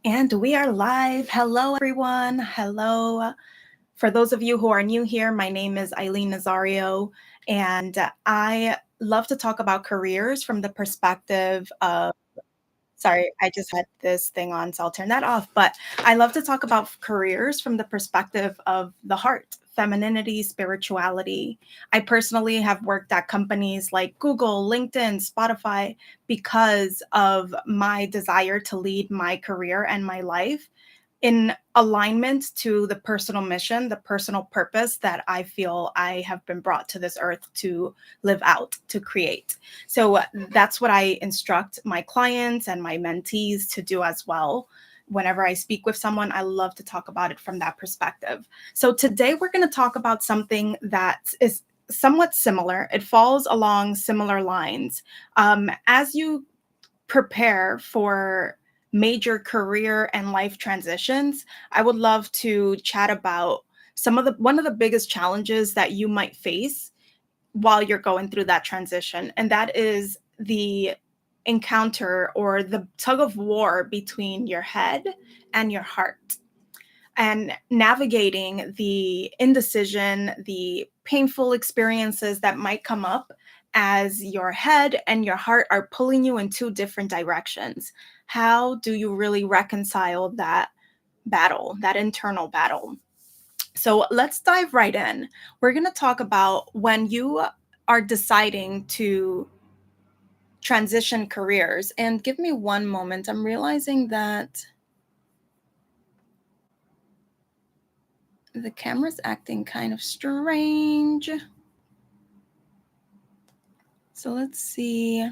And we are live. Hello, everyone. Hello. For those of you who are new here, my name is Eileen Nazario, and I love to talk about careers from the perspective of. Sorry, I just had this thing on, so I'll turn that off. But I love to talk about careers from the perspective of the heart, femininity, spirituality. I personally have worked at companies like Google, LinkedIn, Spotify because of my desire to lead my career and my life in alignment to the personal mission, the personal purpose that I feel I have been brought to this earth to live out, to create. So that's what I instruct my clients and my mentees to do as well. Whenever I speak with someone, I love to talk about it from that perspective. So today we're going to talk about something that is somewhat similar. It falls along similar lines. As you prepare for major career and life transitions, I would love to chat about one of the biggest challenges that you might face while you're going through that transition. And that is the encounter or the tug of war between your head and your heart, and navigating the indecision, the painful experiences that might come up as your head and your heart are pulling you in two different directions. How do you really reconcile that battle, that internal battle? So let's dive right in. We're going to talk about when you are deciding to transition careers. And give me one moment. I'm realizing that the camera's acting kind of strange. So let's see.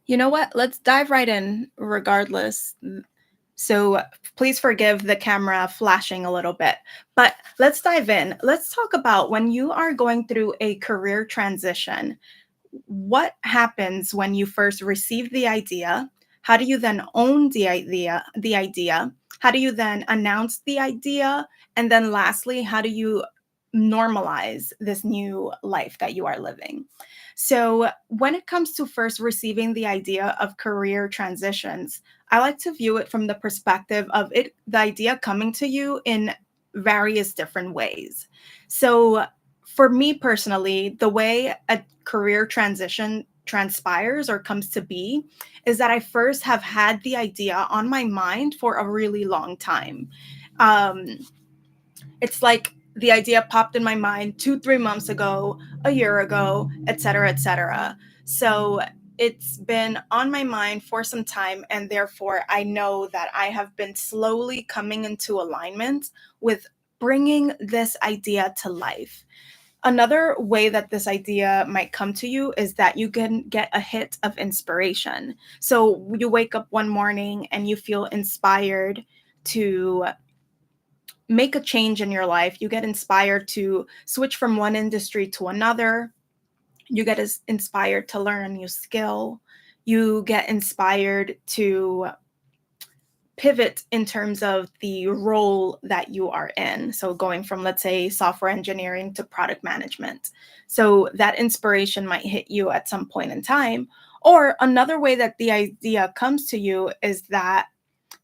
You know what? Let's dive right in regardless. So please forgive the camera flashing a little bit, but let's dive in. Let's talk about when you are going through a career transition. What happens when you first receive the idea? How do you then own the idea? How do you then announce the idea? And then lastly, how do you normalize this new life that you are living? So, when it comes to first receiving the idea of career transitions, I like to view it from the perspective of the idea coming to you in various different ways. So, for me personally, the way a career transition transpires or comes to be is that I first have had the idea on my mind for a really long time. Um, it's like the idea popped in my mind 2, 3 months ago, a year ago, et cetera, et cetera. So it's been on my mind for some time, and therefore I know that I have been slowly coming into alignment with bringing this idea to life. Another way that this idea might come to you is that you can get a hit of inspiration. So you wake up one morning and you feel inspired to make a change in your life. You get inspired to switch from one industry to another. You get inspired to learn a new skill. You get inspired to pivot in terms of the role that you are in. So, going from, let's say, software engineering to product management. So, that inspiration might hit you at some point in time. Or another way that the idea comes to you is that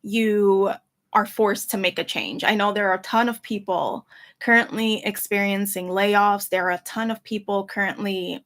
you are forced to make a change. I know there are a ton of people currently experiencing layoffs. There are a ton of people currently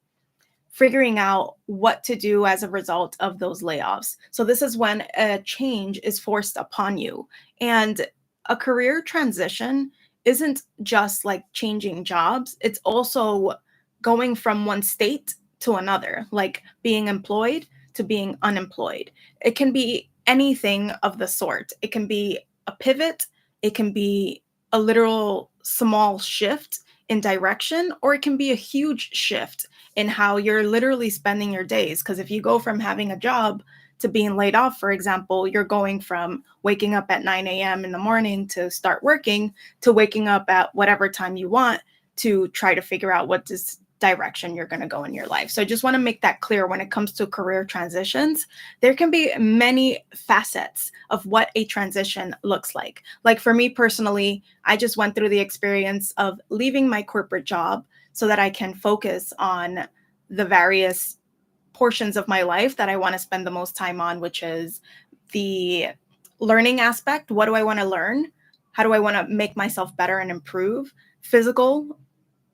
figuring out what to do as a result of those layoffs. So, this is when a change is forced upon you. And a career transition isn't just like changing jobs, it's also going from one state to another, like being employed to being unemployed. It can be anything of the sort. It can be a pivot, it can be a literal small shift in direction, or it can be a huge shift in how you're literally spending your days. Because if you go from having a job to being laid off, for example, you're going from waking up at 9 a.m. in the morning to start working to waking up at whatever time you want to try to figure out what direction you're going to go in your life. So I just want to make that clear when it comes to career transitions. There can be many facets of what a transition looks like. Like for me personally, I just went through the experience of leaving my corporate job so that I can focus on the various portions of my life that I want to spend the most time on, which is the learning aspect. What do I want to learn? How do I want to make myself better and improve? Physical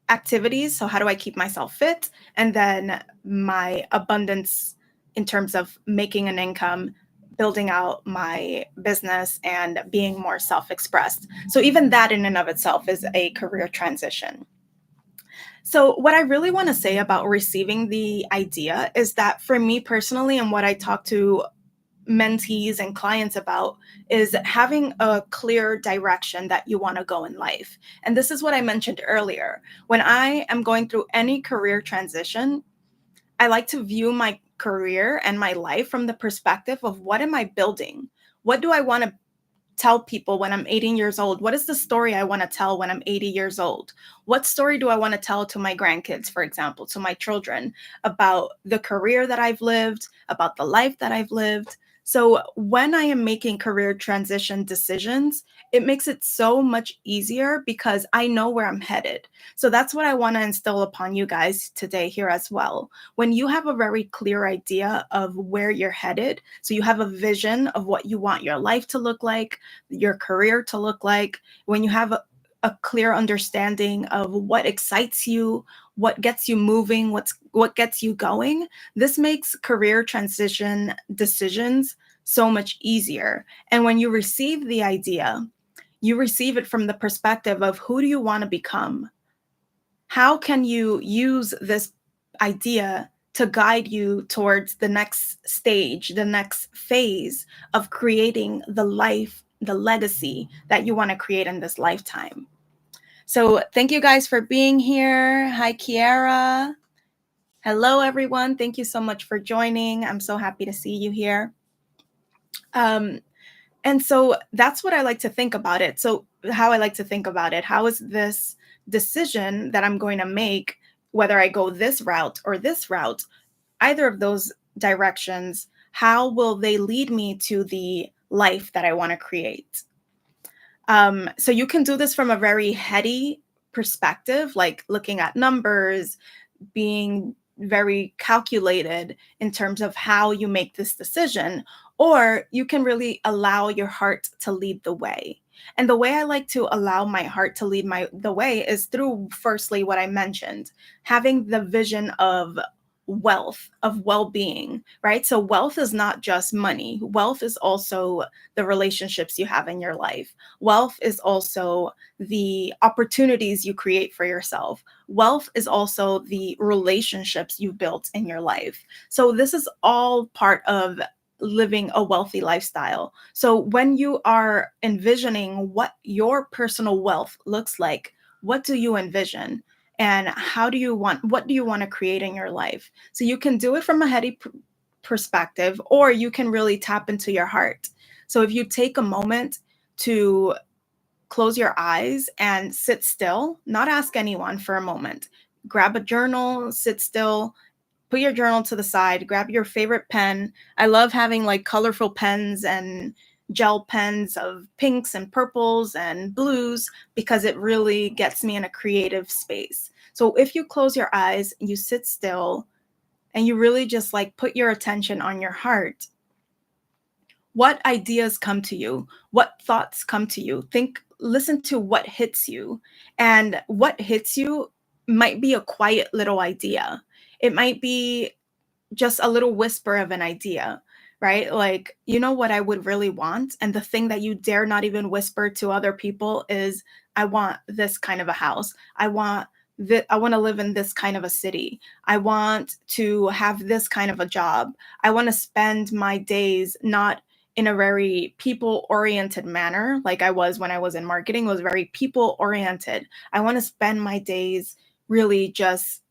activities. So, how do I keep myself fit? And then my abundance in terms of making an income, building out my business, and being more self expressed. So, even that in and of itself is a career transition. So, what I really want to say about receiving the idea is that for me personally, and what I talk to mentees and clients about, is having a clear direction that you want to go in life. And this is what I mentioned earlier. When I am going through any career transition, I like to view my career and my life from the perspective of what am I building? What do I want to tell people when I'm 18 years old? What is the story I want to tell when I'm 80 years old? What story do I want to tell to my grandkids, for example, to my children, about the career that I've lived, about the life that I've lived? So when I am making career transition decisions, it makes it so much easier because I know where I'm headed. So that's what I want to instill upon you guys today here as well. When you have a very clear idea of where you're headed, so you have a vision of what you want your life to look like, your career to look like, when you have a clear understanding of what excites you, what gets you moving, what gets you going, this makes career transition decisions so much easier. And when you receive the idea, you receive it from the perspective of who do you want to become? How can you use this idea to guide you towards the next stage, the next phase of creating the life, the legacy that you want to create in this lifetime? So, thank you guys for being here. Hi, Kiara. Hello, everyone. Thank you so much for joining. I'm so happy to see you here. Um, and so that's what I like to think about it. So, how I like to think about it, how is this decision that I'm going to make, whether I go this route or this route, either of those directions, how will they lead me to the life that I want to create? So, you can do this from a very heady perspective, like looking at numbers, being very calculated in terms of how you make this decision, or you can really allow your heart to lead the way. And the way I like to allow my heart to lead the way is through, firstly, what I mentioned, having the vision of wealth, of well-being, right? So wealth is not just money. Wealth is also the relationships you have in your life. Wealth is also the opportunities you create for yourself. Wealth is also the relationships you've built in your life. So this is all part of living a wealthy lifestyle. So when you are envisioning what your personal wealth looks like, what do you envision? And what do you want to create in your life? So you can do it from a heady perspective, or you can really tap into your heart. So if you take a moment to close your eyes and sit still, not ask anyone for a moment. Grab a journal, sit still, put your journal to the side, grab your favorite pen. I love having like colorful pens and gel pens of pinks and purples and blues because it really gets me in a creative space. So if you close your eyes, you sit still, and you really just like put your attention on your heart, what ideas come to you? What thoughts come to you? Listen to what hits you. And what hits you might be a quiet little idea. It might be just a little whisper of an idea, right? Like, you know what I would really want? And the thing that you dare not even whisper to other people is, I want this kind of a house. I want to live in this kind of a city. I want to have this kind of a job. I want to spend my days not in a very people oriented manner like I was when I was in marketing, was very people oriented. I want to spend my days really just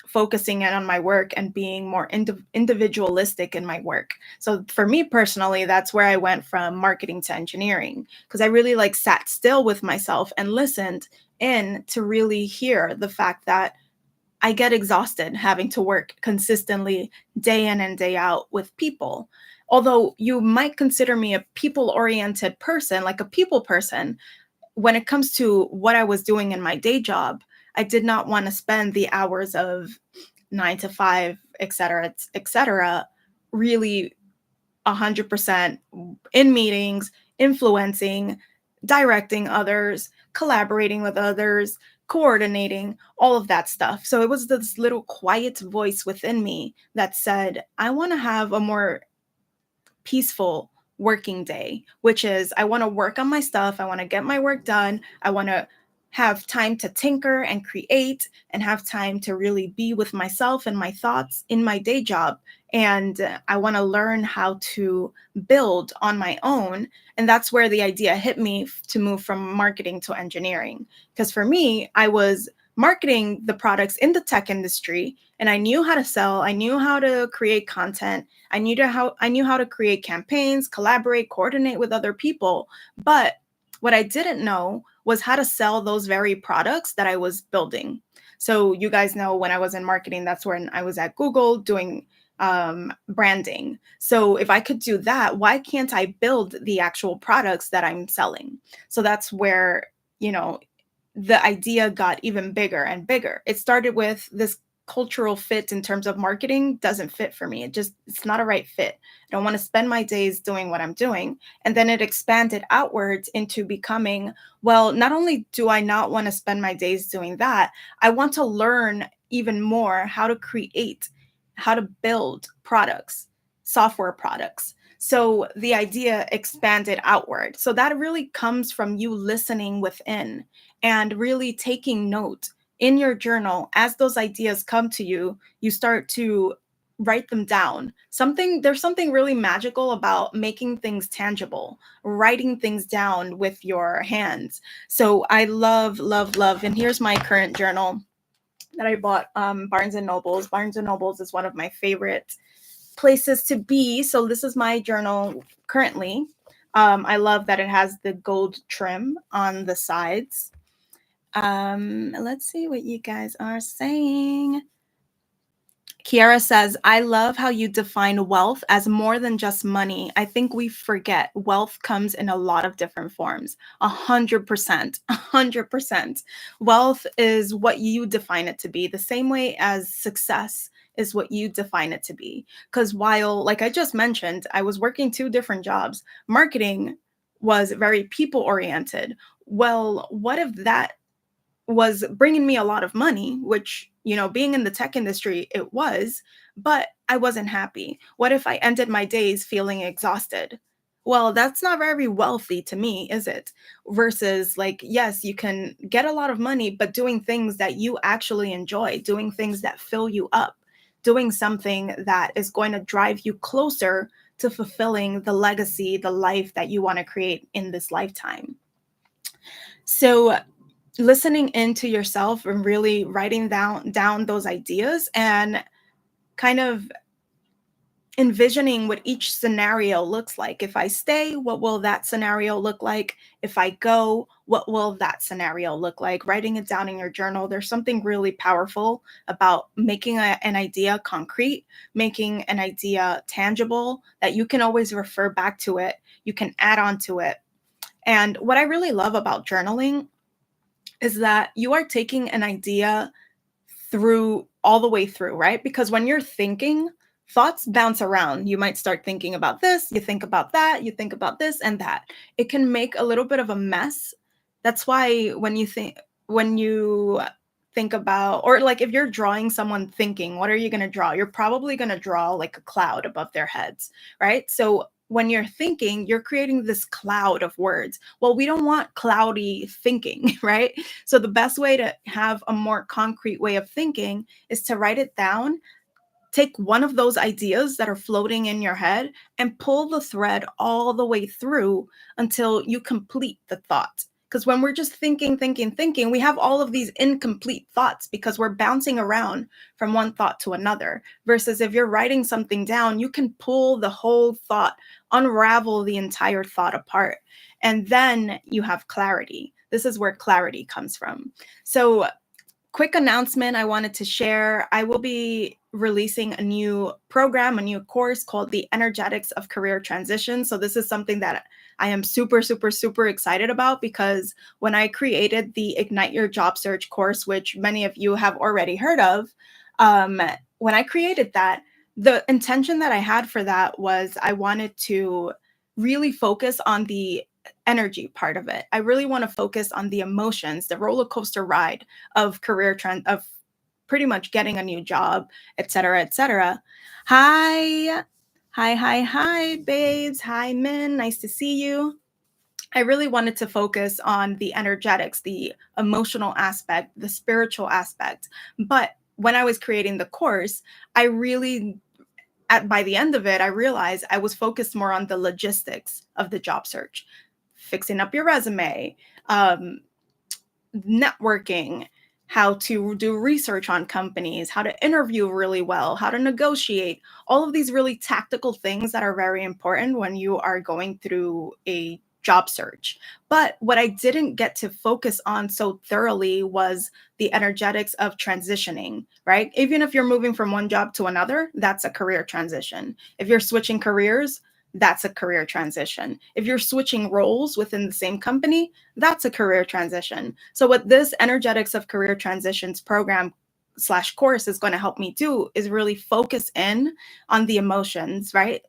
focusing in on my work and being more individualistic in my work. So for me personally, that's where I went from marketing to engineering, because I really like sat still with myself and listened in to really hear the fact that I get exhausted having to work consistently day in and day out with people. Although you might consider me a people oriented person, like a people person, when it comes to what I was doing in my day job, I did not want to spend the hours of 9 to 5, et cetera, really 100% in meetings, influencing, directing others, collaborating with others, coordinating, all of that stuff. So it was this little quiet voice within me that said, I want to have a more peaceful working day, which is I want to work on my stuff. I want to get my work done. I want to have time to tinker and create and have time to really be with myself and my thoughts in my day job. And I want to learn how to build on my own. And that's where the idea hit me to move from marketing to engineering. Because for me, I was marketing the products in the tech industry and I knew how to sell, I knew how to create content, I knew how to create campaigns, collaborate, coordinate with other people. But what I didn't know was how to sell those very products that I was building. So you guys know when I was in marketing, that's when I was at Google doing branding. So if I could do that, why can't I build the actual products that I'm selling? So that's where, you know, the idea got even bigger and bigger. It started with this cultural fit in terms of marketing doesn't fit for me. It's not a right fit. I don't want to spend my days doing what I'm doing. And then it expanded outwards into becoming, well, not only do I not want to spend my days doing that, I want to learn even more how to create, how to build products, software products. So the idea expanded outward. So that really comes from you listening within and really taking note in your journal as those ideas come to you. You start to write them down. There's something really magical about making things tangible, writing things down with your hands. So I love, and here's my current journal that I bought Barnes and Nobles. Barnes and Nobles is one of my favorite places to be. So this is my journal currently. I love that it has the gold trim on the sides. Let's see what you guys are saying. Kiara says, I love how you define wealth as more than just money. I think we forget wealth comes in a lot of different forms. 100%. 100%. Wealth is what you define it to be, the same way as success is what you define it to be. Because while, like I just mentioned, I was working two different jobs, marketing was very people oriented. Well, what if that was bringing me a lot of money, which, being in the tech industry, it was, but I wasn't happy. What if I ended my days feeling exhausted? Well, that's not very wealthy to me, is it? Versus, like, yes, you can get a lot of money, but doing things that you actually enjoy, doing things that fill you up, doing something that is going to drive you closer to fulfilling the legacy, the life that you want to create in this lifetime. So, listening into yourself and really writing down those ideas and kind of envisioning what each scenario looks like. If I stay, what will that scenario look like? If I go, what will that scenario look like? Writing it down in your journal. There's something really powerful about making an idea concrete, making an idea tangible that you can always refer back to it. You can add on to it. And what I really love about journaling is that you are taking an idea through all the way through, right? Because when you're thinking, thoughts bounce around. You might start thinking about this, you think about that, you think about this and that. It can make a little bit of a mess. That's why when you think about, or like if you're drawing someone thinking, what are you going to draw? You're probably going to draw like a cloud above their heads, right? So when you're thinking, you're creating this cloud of words. Well, we don't want cloudy thinking, right? So the best way to have a more concrete way of thinking is to write it down. Take one of those ideas that are floating in your head and pull the thread all the way through until you complete the thought. Because when we're just thinking, we have all of these incomplete thoughts because we're bouncing around from one thought to another. Versus if you're writing something down, you can pull the whole thought, unravel the entire thought apart, and then you have clarity. This is where clarity comes from. So quick announcement I wanted to share. I will be releasing a new program, a new course called The Energetics of Career Transition. So, this is something that I am super, super, super excited about because when I created the Ignite Your Job Search course, which many of you have already heard of, um, when I created that, the intention that I had for that was I wanted to really focus on the energy part of it. I really want to focus on the emotions, the roller coaster ride of career trend of pretty much getting a new job, et cetera, et cetera. Hi. Hi, babes. Hi, Min. Nice to see you. I really wanted to focus on the energetics, the emotional aspect, the spiritual aspect. But when I was creating the course, I really by the end of it, I realized I was focused more on the logistics of the job search, fixing up your resume, um, networking, how to do research on companies, how to interview really well, how to negotiate, all of these really tactical things that are very important when you are going through a job search. But what I didn't get to focus on so thoroughly was the energetics of transitioning, right? Even if you're moving from one job to another, that's a career transition. If you're switching careers, that's a career transition. If you're switching roles within the same company, that's a career transition. So what this Energetics of Career Transitions program slash course is going to help me do is really focus in on the emotions, right?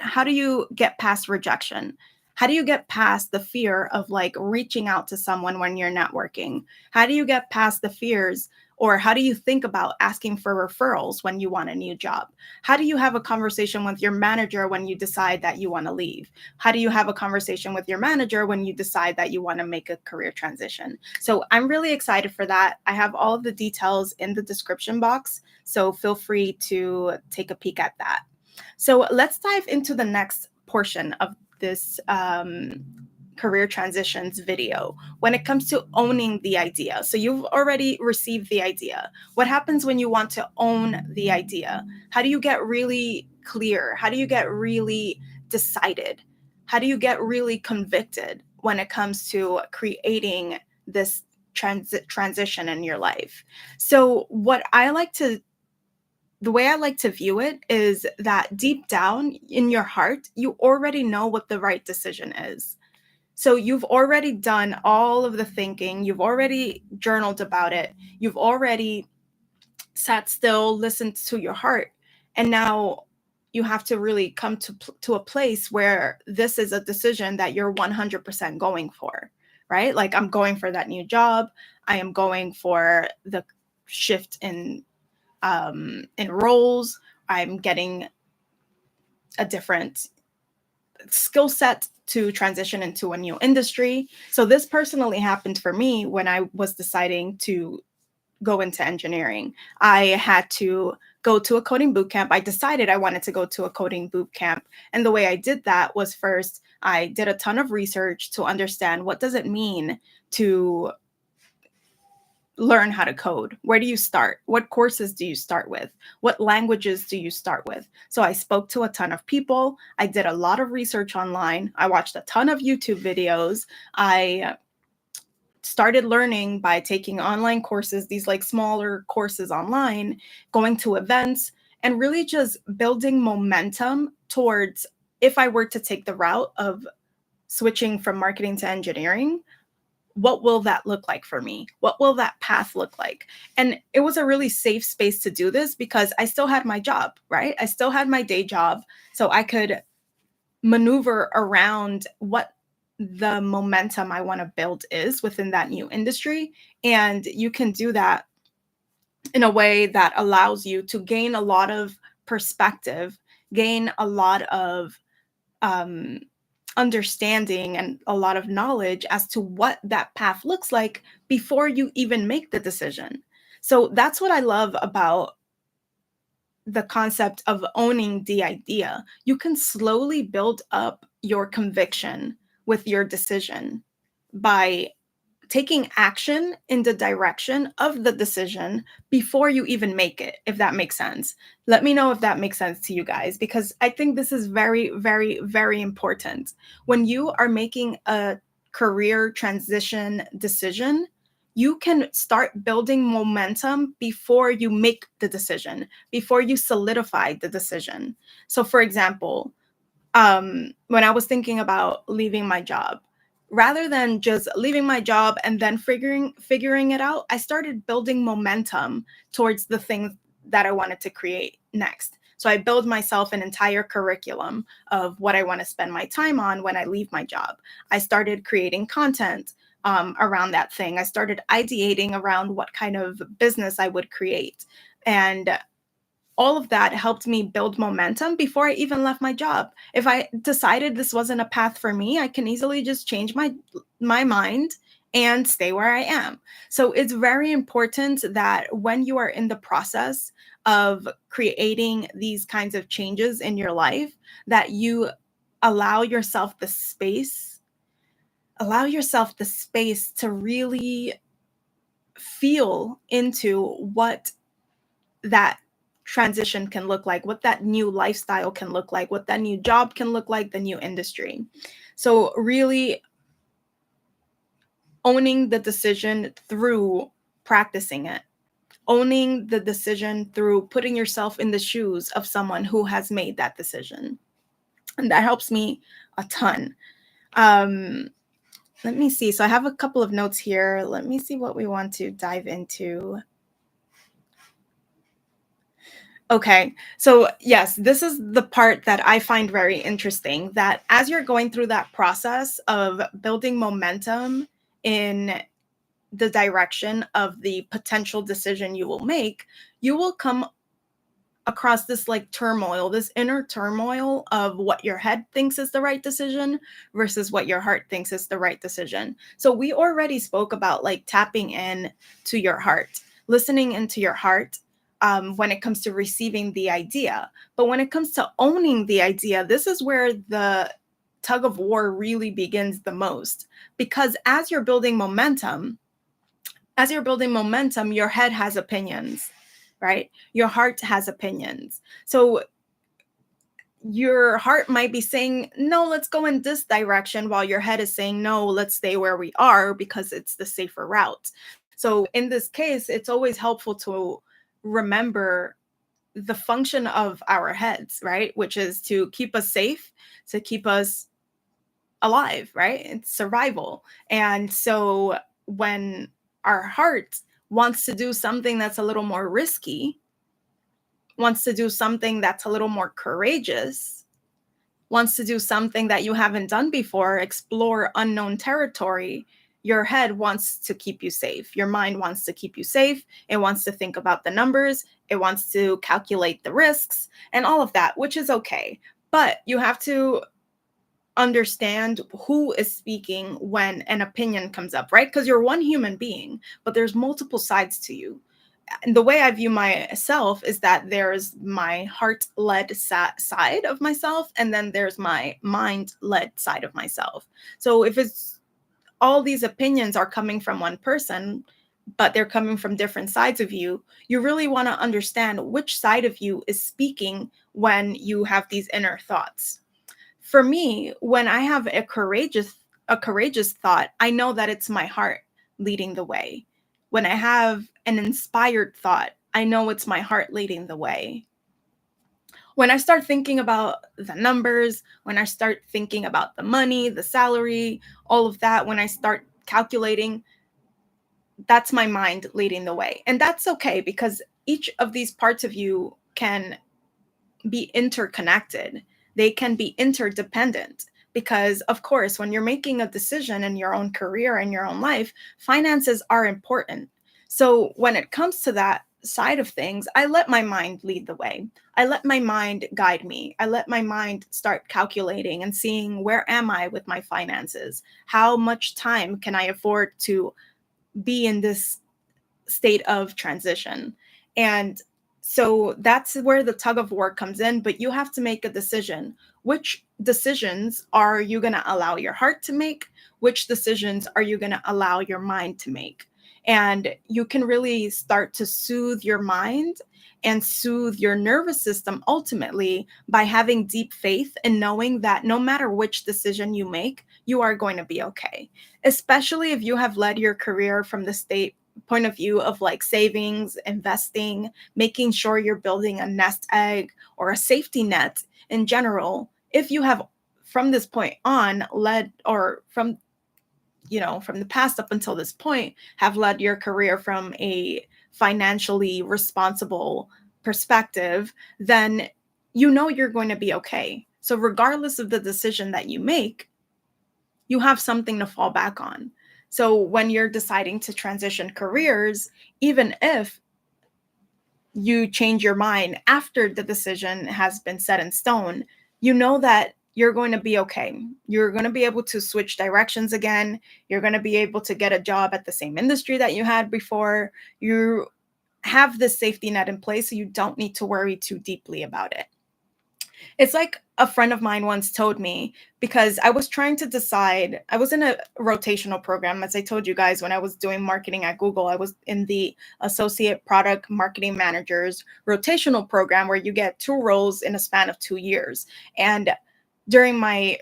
How do you get past rejection? How do you get past the fear of like reaching out to someone when you're networking? How do you get past the fears, or how do you think about asking for referrals when you want a new job? How do you have a conversation with your manager when you decide that you want to leave? How do you have a conversation with your manager when you decide that you want to make a career transition? So I'm really excited for that. I have all of the details in the description box, so feel free to take a peek at that. So let's dive into the next portion of this career transitions video when it comes to owning the idea. So you've already received the idea. What happens when you want to own the idea? How do you get really clear? How do you get really decided? How do you get really convicted when it comes to creating this transition in your life? So the way I like to view it is that deep down in your heart, you already know what the right decision is. So you've already done all of the thinking, you've already journaled about it, you've already sat still, listened to your heart, and now you have to really come to a place where this is a decision that you're 100% going for, right? Like I'm going for that new job, I am going for the shift in roles, I'm getting a different skill set to transition into a new industry. So this personally happened for me when I was deciding to go into engineering. I had to go to a coding boot camp. I decided I wanted to go to a coding boot camp. And the way I did that was first I did a ton of research to understand what does it mean to learn how to code. Where do you start? What courses do you start with? What languages do you start with? So I spoke to a ton of people. I did a lot of research online. I watched a ton of YouTube videos. I started learning by taking online courses, these like smaller courses online, going to events, and really just building momentum towards if I were to take the route of switching from marketing to engineering, what will that look like for me? What will that path look like? And it was a really safe space to do this because I still had my job, right? I still had my day job. So I could maneuver around what the momentum I want to build is within that new industry. And you can do that in a way that allows you to gain a lot of perspective, gain a lot of um, understanding and a lot of knowledge as to what that path looks like before you even make the decision. So that's what I love about the concept of owning the idea. You can slowly build up your conviction with your decision by taking action in the direction of the decision before you even make it, if that makes sense. Let me know if that makes sense to you guys, because I think this is very, very, very important. When you are making a career transition decision, you can start building momentum before you make the decision, before you solidify the decision. So, for example, when I was thinking about leaving my job, rather than just leaving my job and then figuring it out, I started building momentum towards the thing that I wanted to create next. So I build myself an entire curriculum of what I want to spend my time on when I leave my job. I started creating content around that thing. I started ideating around what kind of business I would create. And all of that helped me build momentum before I even left my job. If I decided this wasn't a path for me, I can easily just change my mind and stay where I am. So it's very important that when you are in the process of creating these kinds of changes in your life, that you allow yourself the space, allow yourself the space to really feel into what that transition can look like, what that new lifestyle can look like, what that new job can look like, the new industry. So, really owning the decision through practicing it, owning the decision through putting yourself in the shoes of someone who has made that decision. And that helps me a ton. Um, Let me see. So, I have a couple of notes here. Let me see what we want to dive into. Okay. So, yes, this is the part that I find very interesting, that as you're going through that process of building momentum in the direction of the potential decision you will make, you will come across this like turmoil, this inner turmoil of what your head thinks is the right decision versus what your heart thinks is the right decision. So we already spoke about like tapping in to your heart, listening into your heart when it comes to receiving the idea. But when it comes to owning the idea, this is where the tug of war really begins the most. Because as you're building momentum, your head has opinions, right? Your heart has opinions. So your heart might be saying, no, let's go in this direction, while your head is saying, no, let's stay where we are because it's the safer route. So in this case, it's always helpful to remember the function of our heads, right? Which is to keep us safe, to keep us alive, right? It's survival. And so when our heart wants to do something that's a little more risky, wants to do something that's a little more courageous, wants to do something that you haven't done before, explore unknown territory, your head wants to keep you safe. Your mind wants to keep you safe. It wants to think about the numbers. It wants to calculate the risks and all of that, which is okay. But you have to understand who is speaking when an opinion comes up, right? Because you're one human being, but there's multiple sides to you. And the way I view myself is that there's my heart-led side of myself, and then there's my mind-led side of myself. So if it's all these opinions are coming from one person, but they're coming from different sides of you, you really want to understand which side of you is speaking when you have these inner thoughts. For me, when I have a courageous thought, I know that it's my heart leading the way. When I have an inspired thought, I know it's my heart leading the way. When I start thinking about the numbers, when I start thinking about the money, the salary, all of that, when I start calculating, that's my mind leading the way. And that's okay, because each of these parts of you can be interconnected. They can be interdependent because, of course, when you're making a decision in your own career and your own life, finances are important. So when it comes to that side of things, I let my mind lead the way. I let my mind guide me. I let my mind start calculating and seeing, where am I with my finances? How much time can I afford to be in this state of transition? And so that's where the tug of war comes in, but you have to make a decision. Which decisions are you going to allow your heart to make? Which decisions are you going to allow your mind to make? And you can really start to soothe your mind and soothe your nervous system ultimately by having deep faith and knowing that no matter which decision you make, you are going to be okay. Especially if you have led your career from the state point of view of like savings, investing, making sure you're building a nest egg or a safety net in general. If you have from this point on led or from from the past up until this point have led your career from a financially responsible perspective, then you know you're going to be okay. So regardless of the decision that you make, you have something to fall back on. So when you're deciding to transition careers, even if you change your mind after the decision has been set in stone, you know that you're going to be okay. You're going to be able to switch directions again. You're going to be able to get a job at the same industry that you had before. You have this safety net in place, so you don't need to worry too deeply about it. It's like a friend of mine once told me, because I was trying to decide, I was in a rotational program. As I told you guys, when I was doing marketing at Google, I was in the associate product marketing managers rotational program where you get two roles in a span of 2 years. And during my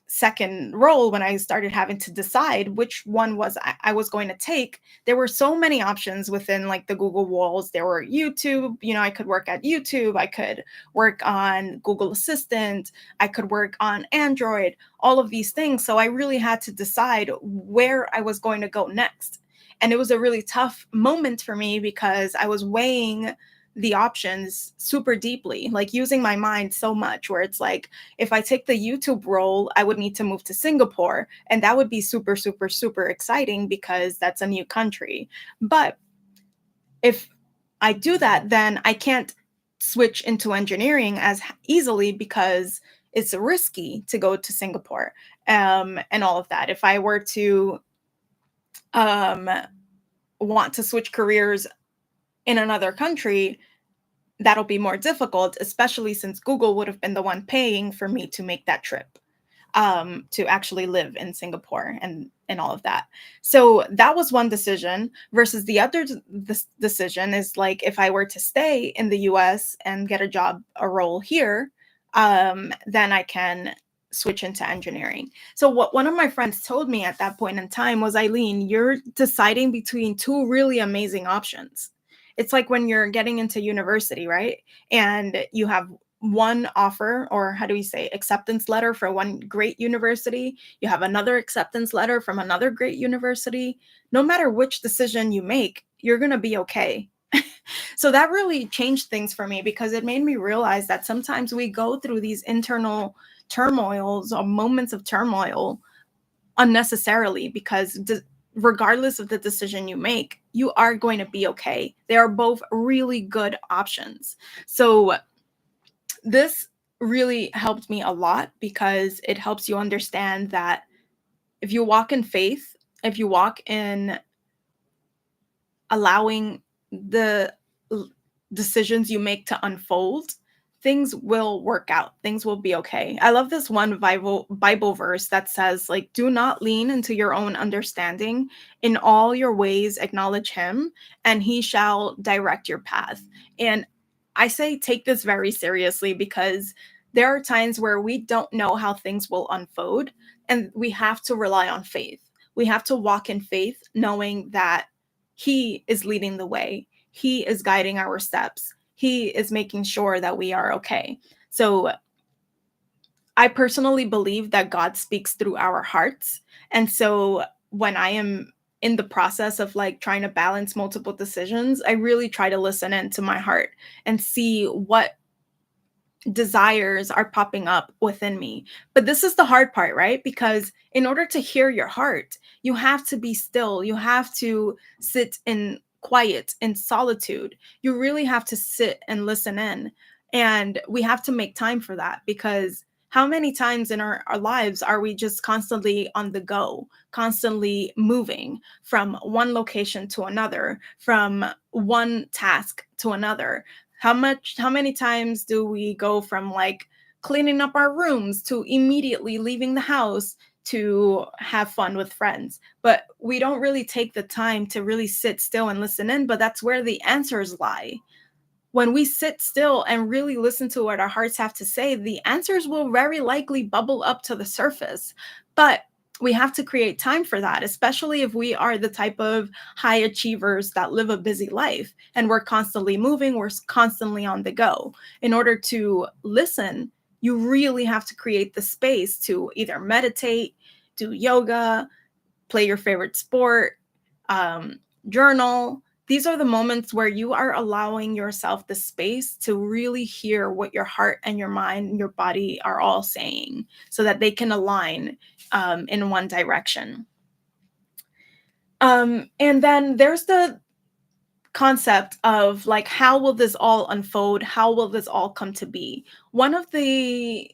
second role, when I started having to decide which one was I was going to take, there were so many options within like the Google walls. There were YouTube, I could work at YouTube, I could work on Google Assistant, I could work on Android, all of these things. So I really had to decide where I was going to go next. And it was a really tough moment for me because I was weighing the options super deeply, like using my mind so much, where it's like, if I take the YouTube role, I would need to move to Singapore. And that would be super, super, super exciting because that's a new country. But if I do that, then I can't switch into engineering as easily because it's risky to go to Singapore and all of that. If I were to um, want to switch careers in another country, that'll be more difficult, especially since Google would have been the one paying for me to make that trip, to actually live in Singapore and all of that. So that was one decision versus the other decision is like if I were to stay in the US and get a job, a role here, then I can switch into engineering. So what one of my friends told me at that point in time was, Eileen, you're deciding between two really amazing options. It's like when you're getting into university, right? And you have one offer, or how do we say, acceptance letter for one great university, you have another acceptance letter from another great university. No matter which decision you make, you're going to be okay. So that really changed things for me because it made me realize that sometimes we go through these internal turmoils or moments of turmoil unnecessarily because regardless of the decision you make, you are going to be okay. They are both really good options. So this really helped me a lot because it helps you understand that if you walk in faith, if you walk in allowing the decisions you make to unfold, things will work out. Things will be okay. I love this one Bible verse that says like, do not lean into your own understanding. In all your ways acknowledge him and he shall direct your path. And I say take this very seriously because there are times where we don't know how things will unfold and we have to rely on faith. We have to walk in faith knowing that he is leading the way. He is guiding our steps. He is making sure that we are okay. So I personally believe that God speaks through our hearts. And so when I am in the process of like trying to balance multiple decisions, I really try to listen into my heart and see what desires are popping up within me. But this is the hard part, right? Because in order to hear your heart, you have to be still. You have to sit in quiet, in solitude. You really have to sit and listen in. And we have to make time for that because how many times in our lives are we just constantly on the go, constantly moving from one location to another, from one task to another? How many times do we go from like cleaning up our rooms to immediately leaving the house to have fun with friends? But we don't really take the time to really sit still and listen in, but that's where the answers lie. When we sit still and really listen to what our hearts have to say, the answers will very likely bubble up to the surface. But We have to create time for that, especially if we are the type of high achievers that live a busy life and we're constantly moving, constantly on the go. In order to listen, you really have to create the space to either meditate, do yoga, play your favorite sport, um, journal. These are the moments where you are allowing yourself the space to really hear what your heart and your mind and your body are all saying so that they can align in one direction. And then there's the concept of like, how will this all unfold? How will this all come to be? One of the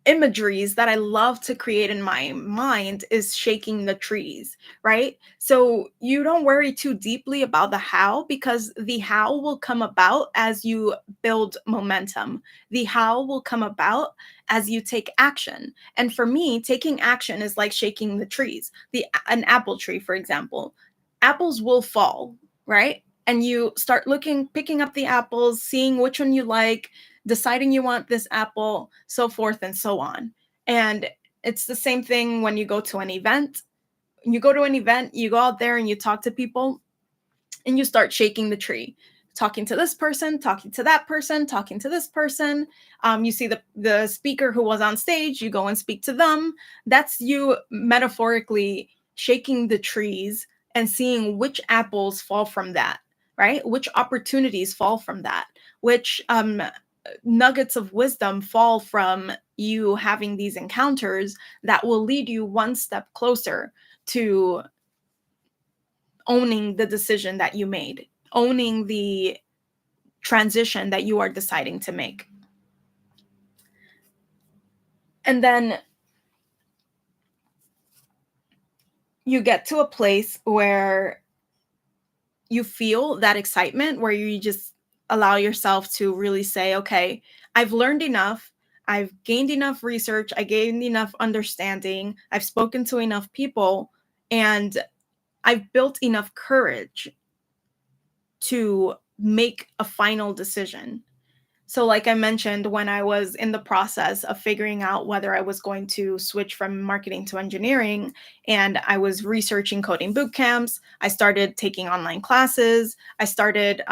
imageries that I love to create in my mind is shaking the trees, right? So you don't worry too deeply about the how, because the how will come about as you build momentum. The how will come about as you take action. And for me, taking action is like shaking the trees. The An apple tree, for example. Apples will fall, right? And you start looking, picking up the apples, seeing which one you like, deciding you want this apple, so forth and so on. And it's the same thing when you go to an event. You go to an event, you go out there and you talk to people and you start shaking the tree, talking to this person, talking to that person, talking to this person. You see the speaker who was on stage, you go and speak to them. That's you metaphorically shaking the trees and seeing which apples fall from that, right? Which opportunities fall from that, which nuggets of wisdom fall from you having these encounters that will lead you one step closer to owning the decision that you made, owning the transition that you are deciding to make. And then you get to a place where you feel that excitement, where you just allow yourself to really say, okay, I've learned enough. I've gained enough research. I gained enough understanding. I've spoken to enough people, and I've built enough courage to make a final decision. So, like I mentioned, when I was in the process of figuring out whether I was going to switch from marketing to engineering, and I was researching coding boot camps, I started taking online classes, I started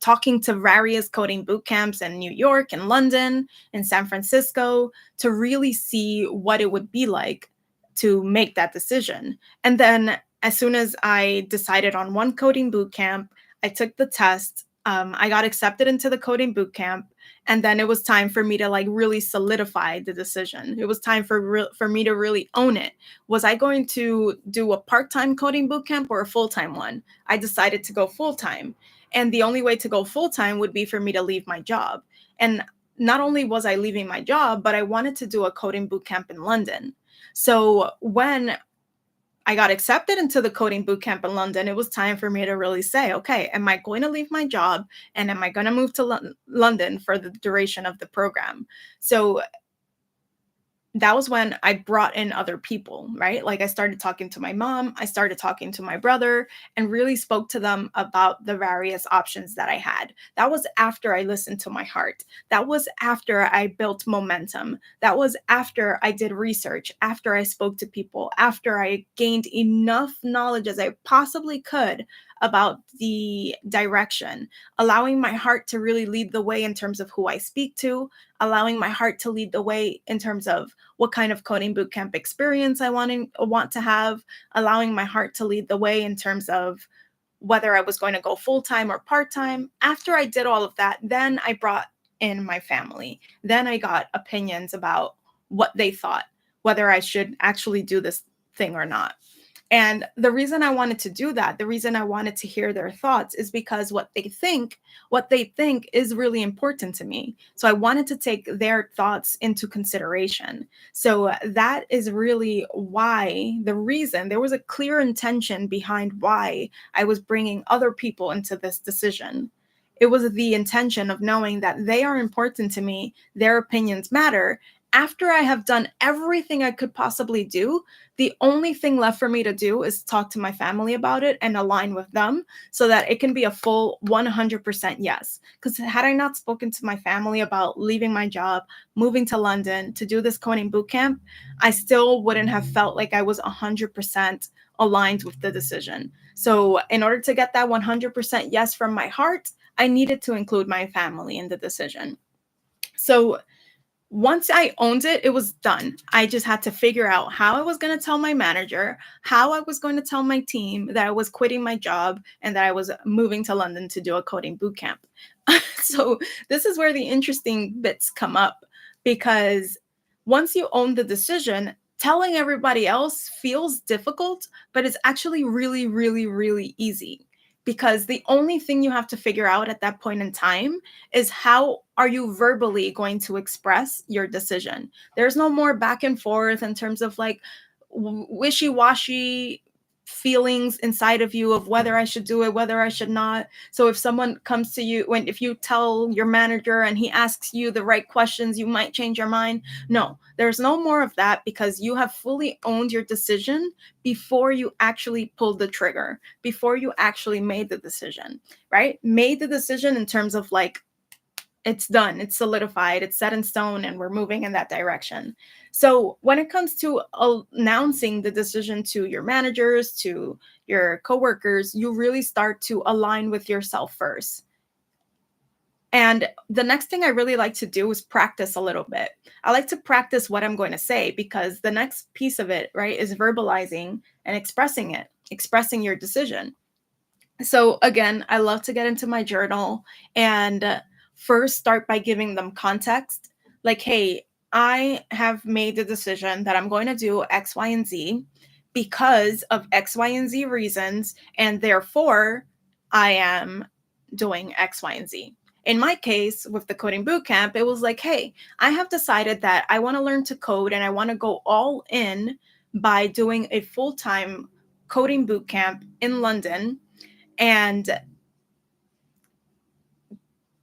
talking to various coding boot camps in New York and London and San Francisco to really see what it would be like to make that decision. And then, as soon as I decided on one coding boot camp, I took the test. I got accepted into the coding boot camp, and then it was time for me to like really solidify the decision. It was time for me to really own it. Was I going to do a part-time coding boot camp or a full-time one? I decided to go full-time, and the only way to go full-time would be for me to leave my job. And not only was I leaving my job, but I wanted to do a coding boot camp in London. So when I got accepted into the coding bootcamp in London, it was time for me to really say, okay, am I going to leave my job and am I going to move to London for the duration of the program? So that was when I brought in other people, right? Like I started talking to my mom, I started talking to my brother, and really spoke to them about the various options that I had. That was after I listened to my heart. That was after I built momentum. That was after I did research, after I spoke to people, after I gained enough knowledge as I possibly could about the direction, allowing my heart to really lead the way in terms of who I speak to, allowing my heart to lead the way in terms of what kind of coding bootcamp experience I want to have, allowing my heart to lead the way in terms of whether I was going to go full time or part time. After I did all of that, then I brought in my family. Then I got opinions about what they thought, whether I should actually do this thing or not. And the reason I wanted to do that, the reason I wanted to hear their thoughts is because what they think is really important to me. So I wanted to take their thoughts into consideration. So that is really why the reason there was a clear intention behind why I was bringing other people into this decision. It was the intention of knowing that they are important to me, their opinions matter, After I have done everything I could possibly do, the only thing left for me to do is talk to my family about it and align with them so that it can be a full 100% yes. Because had I not spoken to my family about leaving my job, moving to London to do this coding boot camp, I still wouldn't have felt like I was 100% aligned with the decision. So, in order to get that 100% yes from my heart, I needed to include my family in the decision. So, once I owned it, it was done. I just had to figure out how I was going to tell my manager, how I was going to tell my team that I was quitting my job and that I was moving to London to do a coding boot camp. So, this is where the interesting bits come up because once you own the decision, telling everybody else feels difficult, but it's actually really, really, really easy because the only thing you have to figure out at that point in time is how are you verbally going to express your decision. There's no more back and forth in terms of like wishy-washy feelings inside of you of whether I should do it, whether I should not. So if someone comes to you, when if you tell your manager and he asks you the right questions, you might change your mind. No, there's no more of that because you have fully owned your decision before you actually pulled the trigger, before you actually made the decision, right? Made the decision in terms of like it's done, it's solidified, it's set in stone, and we're moving in that direction. So, when it comes to announcing the decision to your managers, to your coworkers, you really start to align with yourself first. And the next thing I really like to do is practice a little bit. I like to practice what I'm going to say because the next piece of it, right, is verbalizing and expressing it, expressing your decision. So again, I love to get into my journal and first start by giving them context. Like, hey, I have made the decision that I'm going to do X, Y, and Z because of X, Y, and Z reasons. And therefore, I am doing X, Y, and Z. In my case, with the coding bootcamp, it was like, hey, I have decided that I want to learn to code and I want to go all in by doing a full time coding bootcamp in London, and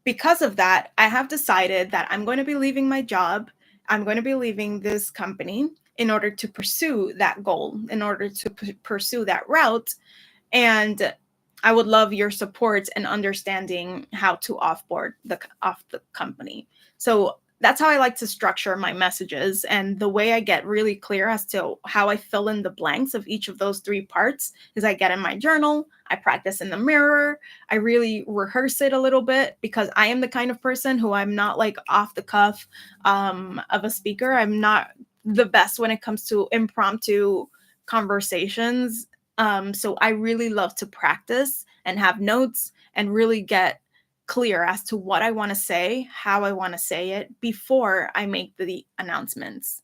because of that, I have decided that I'm going to be leaving my job. I'm going to be leaving this company in order to pursue that goal, in order to pursue that route. And I would love your support and understanding how to offboard off the company. So that's how I like to structure my messages. And the way I get really clear as to how I fill in the blanks of each of those three parts is I get in my journal, I practice in the mirror, I really rehearse it a little bit because I am the kind of person who I'm not like off the cuff of a speaker. I'm not the best when it comes to impromptu conversations. So I really love to practice and have notes and really get clear as to what I want to say, how I want to say it before I make the announcements.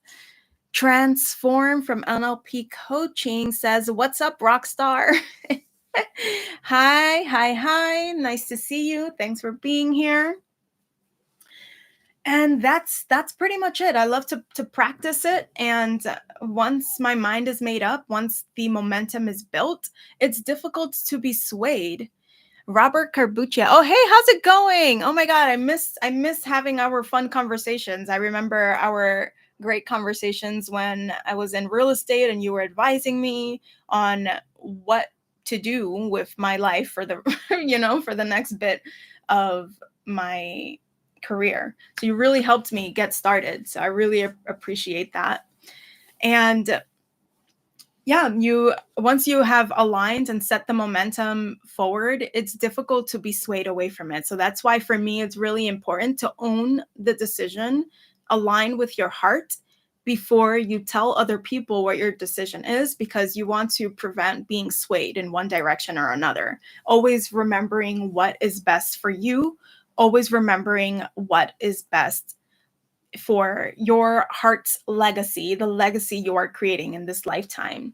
Transform from NLP coaching says, "What's up, rockstar?" Hi, hi, hi. Nice to see you. Thanks for being here. And that's pretty much it. I love to practice it, and once my mind is made up, once the momentum is built, it's difficult to be swayed. Robert Carbuccia. Oh, hey, how's it going? Oh my God, I miss having our fun conversations. I remember our great conversations when I was in real estate and you were advising me on what to do with my life for the for the next bit of my career. So you really helped me get started. So I really appreciate that. And yeah, you once you have aligned and set the momentum forward, it's difficult to be swayed away from it. So that's why for me it's really important to own the decision, align with your heart before you tell other people what your decision is, because you want to prevent being swayed in one direction or another. Always remembering what is best for you, always remembering what is best for your heart's legacy, the legacy you are creating in this lifetime.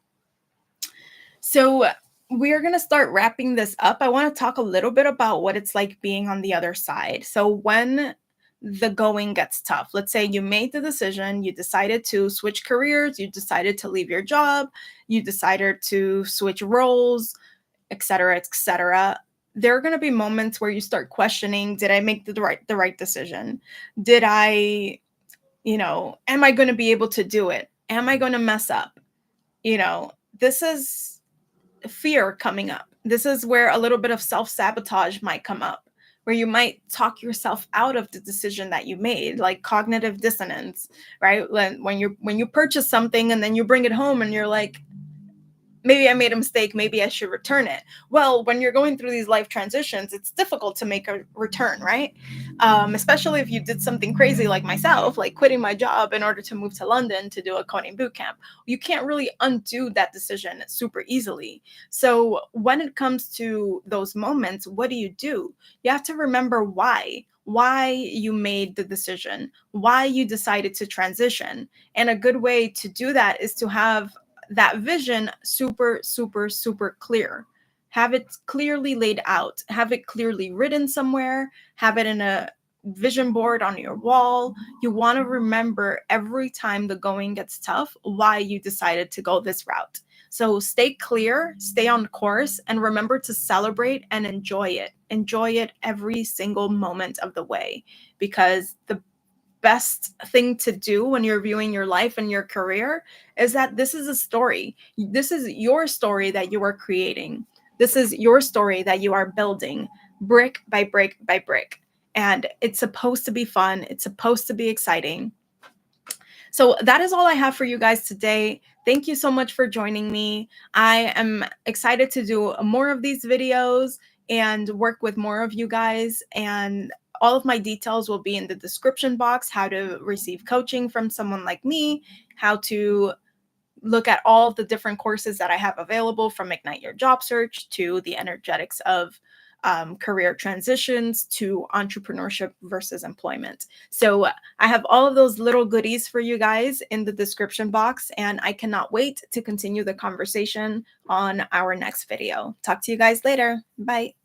So we're going to start wrapping this up. I want to talk a little bit about what it's like being on the other side. So when the going gets tough, let's say you made the decision, you decided to switch careers, you decided to leave your job, you decided to switch roles, et cetera, et cetera. There are going to be moments where you start questioning, did I make the right decision? Did I Am I going to be able to do it? Am I going to mess up? This is fear coming up. This is where a little bit of self-sabotage might come up, where you might talk yourself out of the decision that you made, like cognitive dissonance, right? When you purchase something and then you bring it home and you're like, maybe I made a mistake, maybe I should return it. Well, when you're going through these life transitions, it's difficult to make a return, right? Especially if you did something crazy like myself, like quitting my job in order to move to London to do a coding boot camp. You can't really undo that decision super easily. So when it comes to those moments, what do? You have to remember why you made the decision, why you decided to transition. And a good way to do that is to have that vision super, super, super clear. Have it clearly laid out, have it clearly written somewhere, have it in a vision board on your wall. You want to remember every time the going gets tough why you decided to go this route. So stay clear, stay on course, and remember to celebrate and enjoy it. Enjoy it every single moment of the way, because the best thing to do when you're viewing your life and your career is that this is a story. This is your story that you are creating. This is your story that you are building brick by brick by brick. And it's supposed to be fun. It's supposed to be exciting. So that is all I have for you guys today. Thank you so much for joining me. I am excited to do more of these videos and work with more of you guys. And all of my details will be in the description box: how to receive coaching from someone like me, how to look at all of the different courses that I have available, from Ignite Your Job Search to the energetics of career transitions to entrepreneurship versus employment. So I have all of those little goodies for you guys in the description box, and I cannot wait to continue the conversation on our next video. Talk to you guys later. Bye.